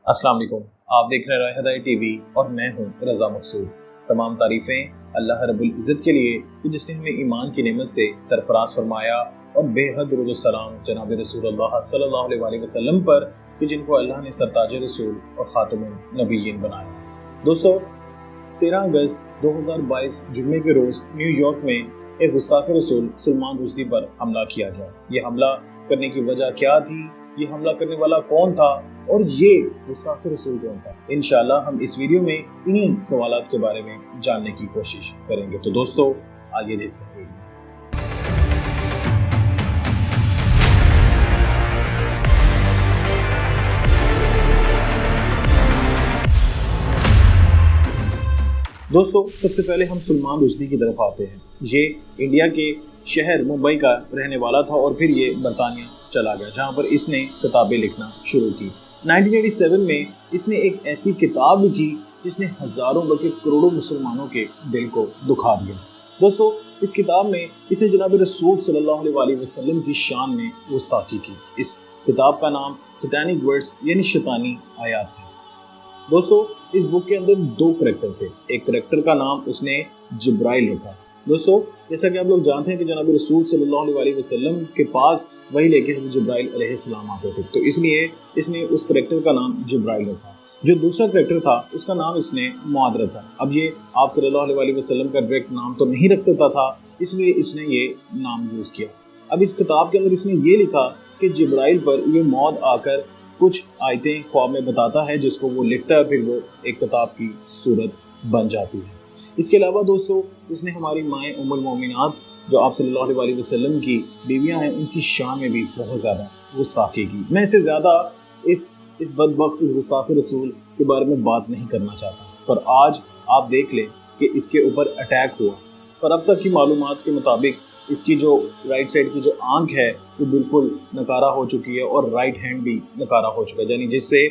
अस्सलाम वालेकुम। आप देख रहे हैं राहदाई टीवी और मैं हूं रजा मकसूद। तमाम तारीफें अल्लाह रब्बुल इज़्ज़त के लिए कि जिसने हमें ईमान की नेमत से सरफराज फरमाया और बेहद दुरूद व सलाम जनाब रसूलुल्लाह सल्लल्लाहु अलैहि वसल्लम पर कि जिनको अल्लाह ने सरताज रसूल और खातमुन नबीयीन बनाया। दोस्तों, 13 अगस्त 2022 जुम्मे के रोज न्यूयॉर्क में एक गुस्ताख रसूल सलमान रुश्दी पर हमला किया गया। ये हमला करने की वजह क्या थी, ये हमला करने वाला कौन था और ये गुस्ताख रसूल कौन था, इंशाल्लाह हम इस वीडियो में इन्हीं सवालात के बारे में जानने की कोशिश करेंगे। तो दोस्तों, आगे देखते हैं वीडियो। दोस्तों, सबसे पहले हम सलमान रुश्दी की तरफ आते हैं। ये इंडिया के शहर मुंबई का रहने वाला था और फिर ये बरतानिया चला गया, जहाँ पर इसने किताबें लिखना शुरू की। 1987 में इसने एक ऐसी किताब लिखी जिसने हजारों बल्कि करोड़ों मुसलमानों के दिल को दुखा दिया। दोस्तों, इस किताब में इसने जनाब रसूल सल्लल्लाहु अलैहि वसल्लम की शान में गुस्ताखी की। इस किताब का नाम सैतानिक वर्ड्स यानी शैतानी आयात है। दोस्तों, इस बुक के अंदर दो करैक्टर थे। एक करैक्टर का नाम उसने जिब्राइल लिखा। दोस्तों, जैसा कि आप लोग जानते हैं कि जनाब रसूल सल्लल्लाहु अलैहि वसल्लम के पास वही लेके हज़रत जिब्राइल अलैहिस्सलाम आते थे, तो इसलिए इसने उस करैक्टर का नाम जिब्राइल रखा। जो दूसरा करैक्टर था उसका नाम इसने मुआद रखा। अब ये आप सल्लल्लाहु अलैहि वसल्लम का डायरेक्ट नाम तो नहीं रख सकता था, इसलिए इसने ये नाम यूज किया। अब इस किताब के अंदर इसने ये लिखा कि जिब्राइल पर ये मौत आकर कुछ आयतें ख्वाब में बताता है, जिसको वो लिखता है, फिर वो एक किताब की सूरत बन जाती है। इसके अलावा दोस्तों, इसने हमारी माएँ उम्मुल मोमिनात जो आप सल्लल्लाहु अलैहि वसल्लम की बीवियां हैं, उनकी शान में भी बहुत ज़्यादा गुस्ताखी की। मैं इससे ज़्यादा इस बदबख्त गुस्ताख रसूल के बारे में बात नहीं करना चाहता, पर आज आप देख लें कि इसके ऊपर अटैक हुआ, पर अब तक की मालूमात के मुताबिक इसकी जो राइट साइड की जो आंख है वो बिल्कुल नकारा हो चुकी है और राइट हैंड भी नकारा हो चुका है, यानी जिससे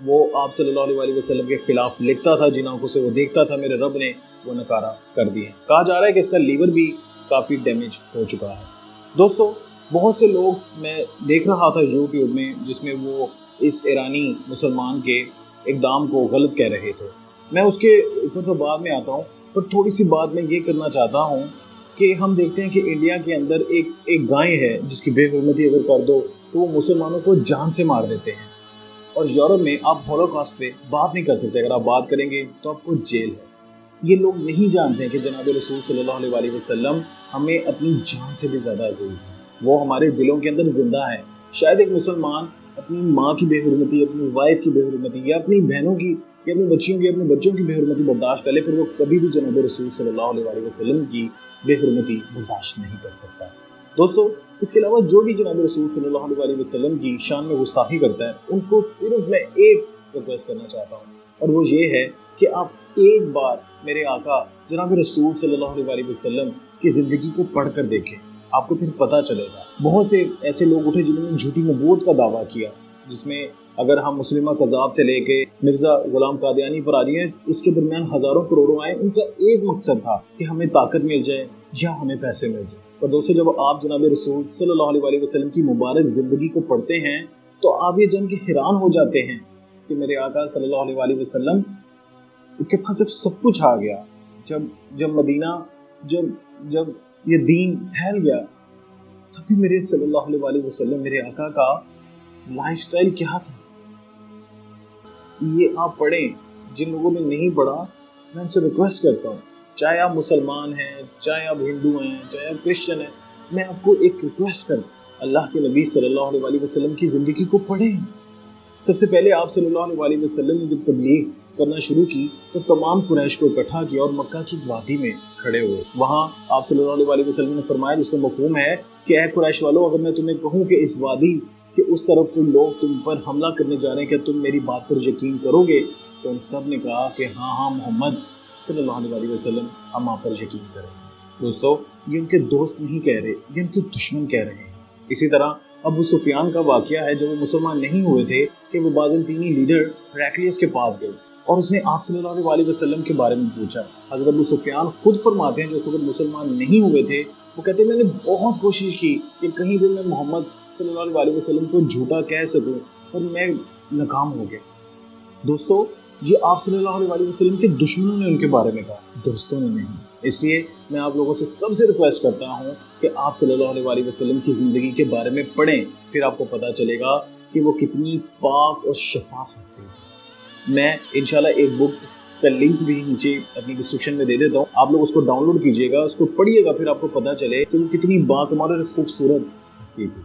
वो आप सल्लल्लाहु अलैहि वसल्लम के खिलाफ लिखता था, जिन आंखों से वो देखता था, मेरे रब ने वो नकारा कर दिए। कहा जा रहा है कि इसका लीवर भी काफ़ी डैमेज हो चुका है। दोस्तों, बहुत से लोग मैं देख रहा था यूट्यूब में जिसमें वो इस ईरानी मुसलमान के इक़दाम को गलत कह रहे थे। मैं उसके ऊपर तो बाद में आता हूँ, पर थोड़ी सी बात मैं ये करना चाहता हूँ कि हम देखते हैं कि इंडिया के अंदर एक गाय है जिसकी बेहुरमती अगर कर दो तो वो मुसलमानों को जान से मार देते हैं, और यूरोप में आप हॉलोकॉस्ट पे बात नहीं कर सकते, अगर आप बात करेंगे तो आपको जेल है। ये लोग नहीं जानते हैं कि जनाब रसूल सल्लल्लाहु अलैहि वसल्लम हमें अपनी जान से भी ज़्यादा अजीज़ हैं। वो हमारे दिलों के अंदर जिंदा है। शायद एक मुसलमान अपनी माँ की बेहुरमती, अपनी वाइफ की बेहुरमती या अपनी बहनों की या अपनी बच्चियों की, अपने बच्चों की बेहुरमती बर्दाश्त कर ले, फिर वो कभी भी जनाब रसूल सल्लल्लाहु अलैहि वसल्लम की बेहुरमती बर्दाश्त नहीं कर सकता। दोस्तों, इसके अलावा जो भी जनाब रसूल सल्लल्लाहु अलैहि वसल्लम की शान में गुस्ताखी करता है, उनको सिर्फ मैं एक रिक्वेस्ट करना चाहता हूँ, और वो ये है कि आप एक बार मेरे आका जनाब रसूल सल्लल्लाहु अलैहि वसल्लम की ज़िंदगी को पढ़ कर देखें, आपको फिर पता चलेगा। बहुत से ऐसे लोग उठे जिन्होंने झूठी नबूवत का दावा किया, जिसमें अगर हम मुस्लिमा कज़ाब से लेके मिर्ज़ा ग़ुलाम कादियानी पर आ रही हैं, इसके दरमियान हज़ारों करोड़ों आए। उनका एक मकसद था कि हमें ताकत मिल जाए या हमें पैसे मिल जाए। और दोस्तों, जब आप जनाब रसूल सल्लल्लाहु अलैहि वसल्लम की मुबारक ज़िंदगी को पढ़ते हैं तो आप ये जान के हैरान हो जाते हैं कि मेरे आका सल्लल्लाहु अलैहि वसल्लम के पास जब सब कुछ आ गया, जब मदीना जब ये दीन फैल गया, तभी मेरे सल्लल्लाहु अलैहि वसल्लम मेरे आका का लाइफस्टाइल क्या था, ये आप पढ़ें। जिन लोगों ने नहीं पढ़ा, मैं उनसे रिक्वेस्ट करता हूँ, चाहे आप मुसलमान हैं, चाहे आप हिंदू हैं, चाहे आप क्रिश्चियन हैं, मैं आपको एक रिक्वेस्ट करता हूँ, अल्लाह के नबी सल्लल्लाहु अलैहि वसल्लम की ज़िंदगी को पढ़ें। सबसे पहले आप सल्लल्लाहु अलैहि वसल्लम ने जब तबलीग करना शुरू की तो तमाम कुरैश को इकट्ठा किया और मक्का की वादी में खड़े हुए। वहाँ आप सल्लल्लाहु अलैहि वसल्लम ने फरमाया, जिसका मफ़हूम है कि ऐ कुरैश वालों, अगर मैं तुम्हें कहूँ कि इस वादी के उस तरफ कोई लोग तुम पर हमला करने जा रहे हैं, क्या तुम मेरी बात पर यकीन करोगे? तो उन सब ने कहा कि हाँ मोहम्मद सल्लल्लाहु अलैहि वसल्लम, हम आप पर यकीन करेंगे। दोस्तों, ये उनके दोस्त नहीं कह रहे, ये उनके दुश्मन कह रहे हैं। इसी तरह अबू सुफियान का वाक़या है, जब वो मुसलमान नहीं हुए थे कि वो बाज़ंतीनी लीडर हेराक्लियस के पास गए और उसने आप सल्लल्लाहु अलैहि वसल्लम के बारे में पूछा। हज़रत अबू सुफियान खुद फरमाते हैं, जो उस वक्त मुसलमान नहीं हुए थे, वो कहते हैं मैंने बहुत कोशिश की कि कहीं भी मैं मोहम्मद सल्लल्लाहु अलैहि वसल्लम को झूठा कह सकूं, पर मैं नाकाम हो गया। दोस्तों ये आप सल्लल्लाहु अलैहि वसल्लम के दुश्मनों ने उनके बारे में कहा, दोस्तों ने नहीं। इसलिए मैं आप लोगों से सबसे रिक्वेस्ट करता हूँ कि आप सल्लल्लाहु अलैहि वसल्लम की ज़िंदगी के बारे में पढ़ें, फिर आपको पता चलेगा कि वो कितनी पाक और शफाफ हस्ती है। मैं इंशाल्लाह एक बुक का लिंक भी नीचे अपनी डिस्क्रिप्शन में दे देता हूँ, आप लोग उसको डाउनलोड कीजिएगा, उसको पढ़िएगा, फिर आपको पता चले कि वो कितनी बाकमाल और खूबसूरत हस्ती थी।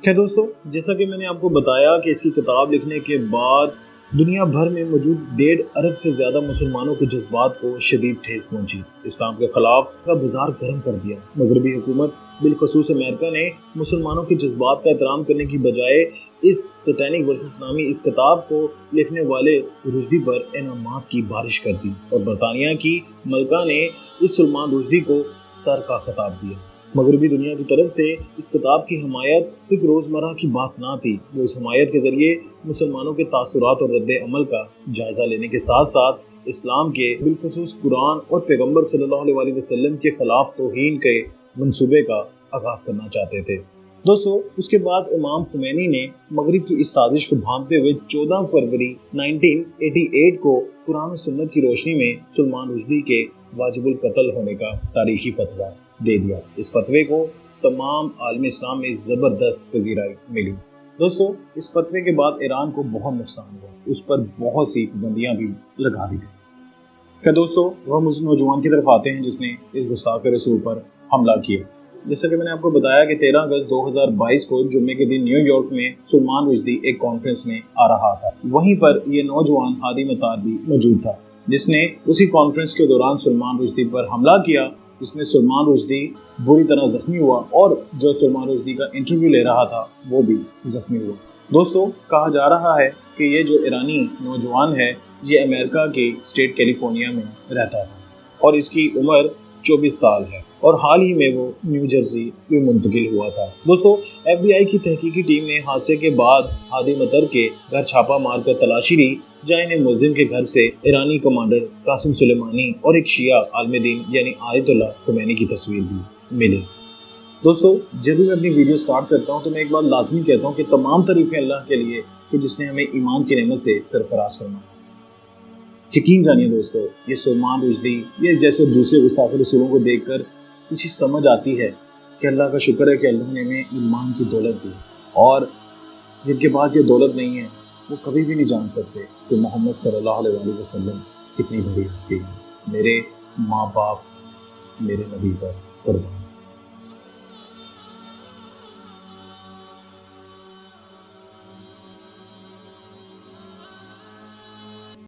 क्या दोस्तों, जैसा कि मैंने आपको बताया कि इसकी किताब लिखने के बाद दुनिया भर में मौजूद 1.5 अरब से ज़्यादा मुसलमानों के जज्बात को शदीद ठेस पहुंची। इस्लाम के खिलाफ का बाजार गर्म कर दिया। मगरबी हुकूमत बिलखसूस अमेरिका ने मुसलमानों के जज्बात का एहतराम करने की बजाय इस सैटेनिक वर्सेस नामी इस किताब को लिखने वाले रुश्दी पर इनामात की बारिश कर दी और बरतानिया की मलका ने इस सलमान रुश्दी को सर का खिताब दिया। मगरबी दुनिया की तरफ से इस किताब की हमायत एक रोज़मर्रा की बात ना थी। वो इस हमायत के ज़रिए मुसलमानों के तासुरात और रद्द अमल का जायज़ा लेने के साथ साथ इस्लाम के बिलखुसूस कुरान और पैगम्बर सल्लल्लाहु अलैहि वसल्लम के खिलाफ तौहीन के मंसूबे का आगाज़ करना चाहते थे। दोस्तों, उसके बाद इमाम खुमैनी ने मगरिब की इस साजिश को भांपते हुए 14 फरवरी 1988 को कुरान और सुन्नत की रोशनी में सलमान रुश्दी के वाजिबुल कत्ल होने का तारीखी फतवा दे दिया। इस फतवे को तमाम आलम इस्लाम में ज़बरदस्त पजीराई मिली। दोस्तों, इस फतवे के बाद ईरान को बहुत नुकसान हुआ, उस पर बहुत सी पाबंदियां भी लगा दी गई। क्या दोस्तों, वह उस नौजवान की तरफ आते हैं जिसने इस गुस्ताख रसूल पर हमला किया। जैसा कि मैंने आपको बताया कि 13 अगस्त 2022 को जुम्मे के दिन न्यूयॉर्क में सलमान रुश्दी एक कॉन्फ्रेंस में आ रहा था। वहीं पर यह नौजवान हादी मतार भी मौजूद था, जिसने उसी कॉन्फ्रेंस के दौरान सलमान रुश्दी पर हमला किया, जिसमें सलमान रुश्दी बुरी तरह जख्मी हुआ और जो सलमान रुश्दी का इंटरव्यू ले रहा था वो भी जख्मी हुआ। दोस्तों, कहा जा रहा है कि ये जो ईरानी नौजवान है ये अमेरिका के स्टेट कैलिफोर्निया में रहता था और इसकी उम्र 24 साल है और हाल ही में वो न्यू जर्सी में मुंतकिल हुआ था। दोस्तों, FBI की तहकीकी टीम ने हादसे के बाद हादी मतर के घर छापा मारकर तलाशी ली, जहां इन्हें मुलजिम के घर से ईरानी कमांडर कासिम सुलेमानी और एक शिया आलम दीन यानी आयतुल्लाह खुमैनी की तस्वीर भी मिली। दोस्तों, जब भी मैं अपनी वीडियो स्टार्ट करता हूं तो मैं एक बात लाजमी कहता हूं कि तमाम तारीफें अल्लाह के लिए कि जिसने हमें ईमान की नेमत से सरफराज फरमाया। यकीन जानिए दोस्तों, ये सलमान रुश्दी ये जैसे दूसरे गुस्ताख रसूलों को देखकर कुछ समझ आती है कि अल्लाह का शुक्र है कि अल्लाह ने हमें ईमान की दौलत दी और जिनके पास ये दौलत नहीं है वो कभी भी नहीं जान सकते कि मोहम्मद सल्लल्लाहु अलैहि वसल्लम कितनी बड़ी हस्ती है। मेरे माँ बाप मेरे नबी पर कुर्बान।